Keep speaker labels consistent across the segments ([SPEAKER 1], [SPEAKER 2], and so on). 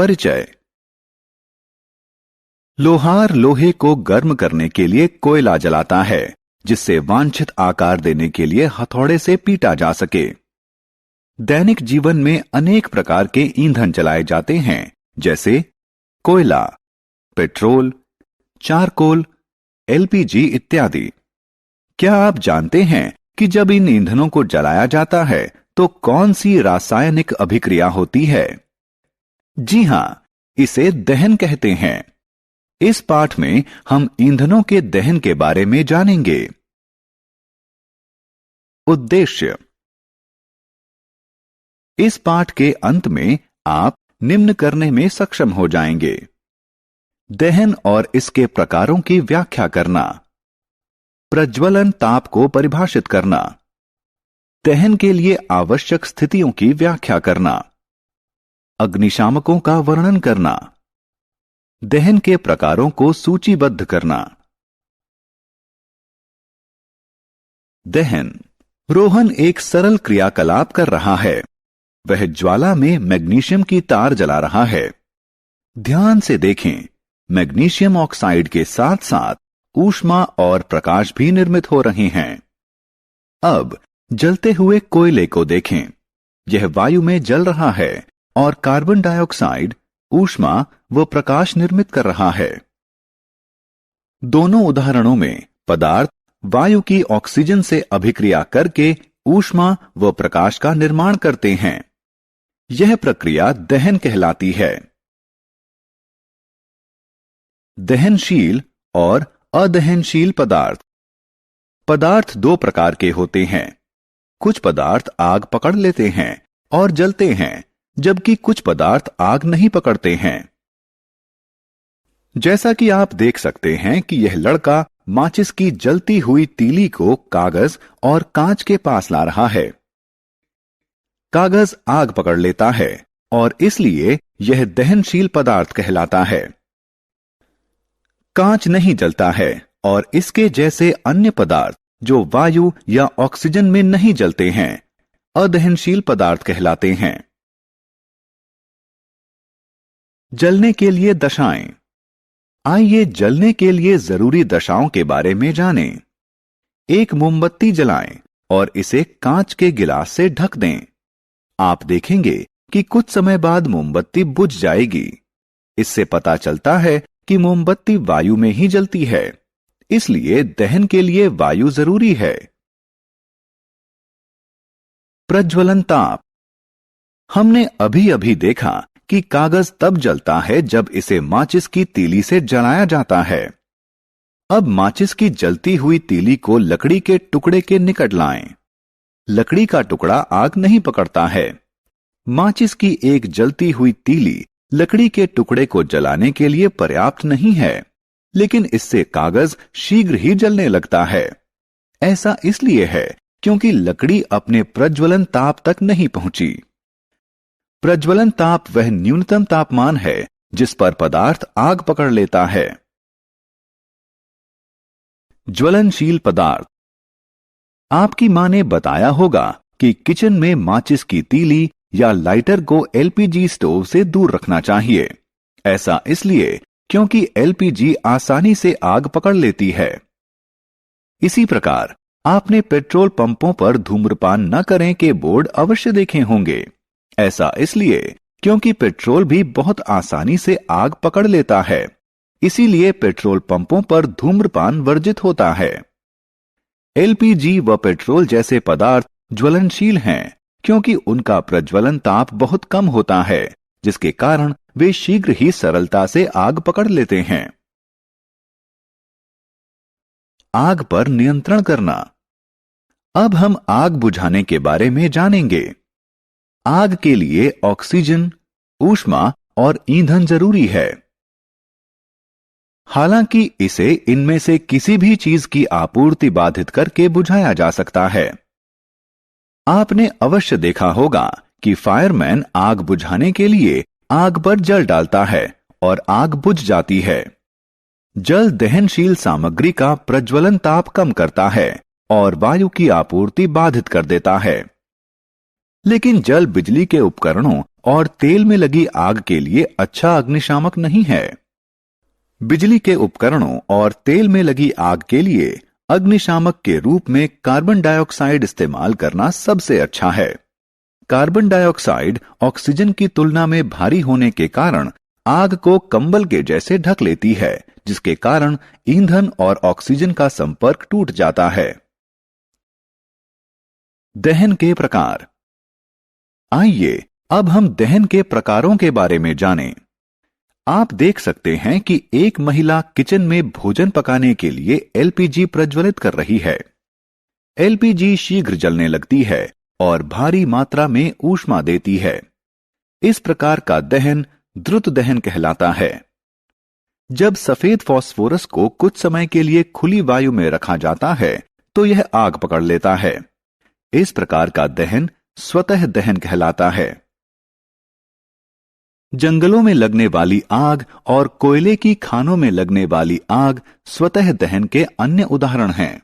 [SPEAKER 1] परिचय। लोहार लोहे को गर्म करने के लिए कोयला जलाता है, जिससे वांछित आकार देने के लिए हथौड़े से पीटा जा सके। दैनिक जीवन में अनेक प्रकार के ईंधन जलाए जाते हैं, जैसे कोयला, पेट्रोल, चारकोल, एलपीजी इत्यादि। क्या आप जानते हैं कि जब इन ईंधनों को जलाया जाता है तो कौन सी रासायनिक अभिक्रिया होती है? जी हां, इसे दहन कहते हैं। इस पाठ में हम ईंधनों के दहन के बारे में जानेंगे। उद्देश्य। इस पाठ के अंत में आप निम्न करने में सक्षम हो जाएंगे: दहन और इसके प्रकारों की व्याख्या करना, प्रज्वलन ताप को परिभाषित करना, दहन के लिए आवश्यक स्थितियों की व्याख्या करना, अग्निशामकों का वर्णन करना, दहन के प्रकारों को सूचीबद्ध करना। दहन। रोहन एक सरल क्रियाकलाप कर रहा है। वह ज्वाला में मैग्नीशियम की तार जला रहा है। ध्यान से देखें, मैग्नीशियम ऑक्साइड के साथ साथ ऊष्मा और प्रकाश भी निर्मित हो रहे हैं। अब जलते हुए कोयले को देखें। यह वायु में जल रहा है और कार्बन डाइऑक्साइड, ऊष्मा व प्रकाश निर्मित कर रहा है। दोनों उदाहरणों में पदार्थ वायु की ऑक्सीजन से अभिक्रिया करके ऊष्मा व प्रकाश का निर्माण करते हैं। यह प्रक्रिया दहन कहलाती है। दहनशील और अदहनशील पदार्थ। पदार्थ दो प्रकार के होते हैं। कुछ पदार्थ आग पकड़ लेते हैं और जलते हैं, जबकि कुछ पदार्थ आग नहीं पकड़ते हैं। जैसा कि आप देख सकते हैं कि यह लड़का माचिस की जलती हुई तीली को कागज और कांच के पास ला रहा है। कागज आग पकड़ लेता है और इसलिए यह दहनशील पदार्थ कहलाता है। कांच नहीं जलता है और इसके जैसे अन्य पदार्थ जो वायु या ऑक्सीजन में नहीं जलते हैं, अदहनशील पदार्थ कहलाते हैं। जलने के लिए दशाएं। आइए जलने के लिए जरूरी दशाओं के बारे में जानें। एक मोमबत्ती जलाएं और इसे कांच के गिलास से ढक दें। आप देखेंगे कि कुछ समय बाद मोमबत्ती बुझ जाएगी। इससे पता चलता है कि मोमबत्ती वायु में ही जलती है, इसलिए दहन के लिए वायु जरूरी है। प्रज्वलन ताप। हमने अभी अभी देखा कि कागज तब जलता है जब इसे माचिस की तीली से जलाया जाता है। अब माचिस की जलती हुई तीली को लकड़ी के टुकड़े के निकट लाएं। लकड़ी का टुकड़ा आग नहीं पकड़ता है। माचिस की एक जलती हुई तीली लकड़ी के टुकड़े को जलाने के लिए पर्याप्त नहीं है, लेकिन इससे कागज शीघ्र ही जलने लगता है। ऐसा इसलिए है क्योंकि लकड़ी अपने प्रज्वलन ताप तक नहीं पहुंची। प्रज्वलन ताप वह न्यूनतम तापमान है जिस पर पदार्थ आग पकड़ लेता है। ज्वलनशील पदार्थ। आपकी मां ने बताया होगा कि किचन में माचिस की तीली या लाइटर को एलपीजी स्टोव से दूर रखना चाहिए। ऐसा इसलिए क्योंकि एलपीजी आसानी से आग पकड़ लेती है। इसी प्रकार आपने पेट्रोल पंपों पर धूम्रपान न करें के बोर्ड अवश्य देखे होंगे। ऐसा इसलिए क्योंकि पेट्रोल भी बहुत आसानी से आग पकड़ लेता है, इसीलिए पेट्रोल पंपों पर धूम्रपान वर्जित होता है। एलपीजी व पेट्रोल जैसे पदार्थ ज्वलनशील हैं क्योंकि उनका प्रज्वलन ताप बहुत कम होता है, जिसके कारण वे शीघ्र ही सरलता से आग पकड़ लेते हैं। आग पर नियंत्रण करना। अब हम आग बुझाने के बारे में जानेंगे। आग के लिए ऑक्सीजन, ऊष्मा और ईंधन जरूरी है। हालांकि इसे इनमें से किसी भी चीज की आपूर्ति बाधित करके बुझाया जा सकता है। आपने अवश्य देखा होगा कि फायरमैन आग बुझाने के लिए आग पर जल डालता है और आग बुझ जाती है। जल दहनशील सामग्री का प्रज्वलन ताप कम करता है और वायु की आपूर्ति बाधित कर देता है। लेकिन जल बिजली के उपकरणों और तेल में लगी आग के लिए अच्छा अग्निशामक नहीं है। बिजली के उपकरणों और तेल में लगी आग के लिए अग्निशामक के रूप में कार्बन डाइऑक्साइड इस्तेमाल करना सबसे अच्छा है। कार्बन डाइऑक्साइड ऑक्सीजन की तुलना में भारी होने के कारण आग को कंबल के जैसे ढक लेती है, जिसके कारण ईंधन और ऑक्सीजन का संपर्क टूट जाता है। दहन के प्रकार। आइए अब हम दहन के प्रकारों के बारे में जानें। आप देख सकते हैं कि एक महिला किचन में भोजन पकाने के लिए एलपीजी प्रज्वलित कर रही है। एलपीजी शीघ्र जलने लगती है और भारी मात्रा में ऊष्मा देती है। इस प्रकार का दहन द्रुत दहन कहलाता है। जब सफेद फास्फोरस को कुछ समय के लिए खुली वायु में रखा जाता है तो यह आग पकड़ लेता है। इस प्रकार का दहन स्वतः दहन कहलाता है। जंगलों में लगने वाली आग और कोयले की खानों में लगने वाली आग स्वतः दहन के अन्य उदाहरण हैं।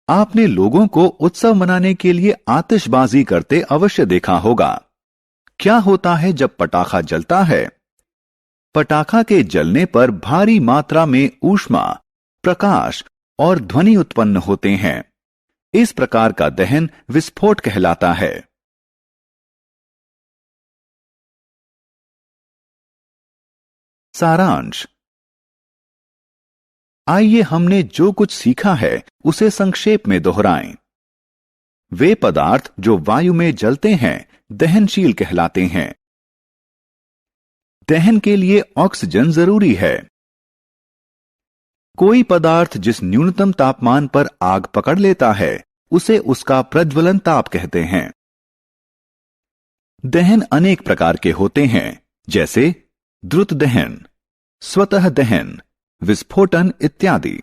[SPEAKER 1] आपने लोगों को उत्सव मनाने के लिए आतिशबाजी करते अवश्य देखा होगा। क्या होता है जब पटाखा जलता है? पटाखा के जलने पर भारी मात्रा में ऊष्मा, प्रकाश और ध्वनि उत्पन्न होते हैं। इस प्रकार का दहन विस्फोट कहलाता है। सारांश। आइए हमने जो कुछ सीखा है उसे संक्षेप में दोहराएं। वे पदार्थ जो वायु में जलते हैं दहनशील कहलाते हैं। दहन के लिए ऑक्सीजन जरूरी है। कोई पदार्थ जिस न्यूनतम तापमान पर आग पकड़ लेता है उसे उसका प्रज्वलन ताप कहते हैं। दहन अनेक प्रकार के होते हैं, जैसे द्रुत दहन, स्वतः दहन, विस्फोटन इत्यादि।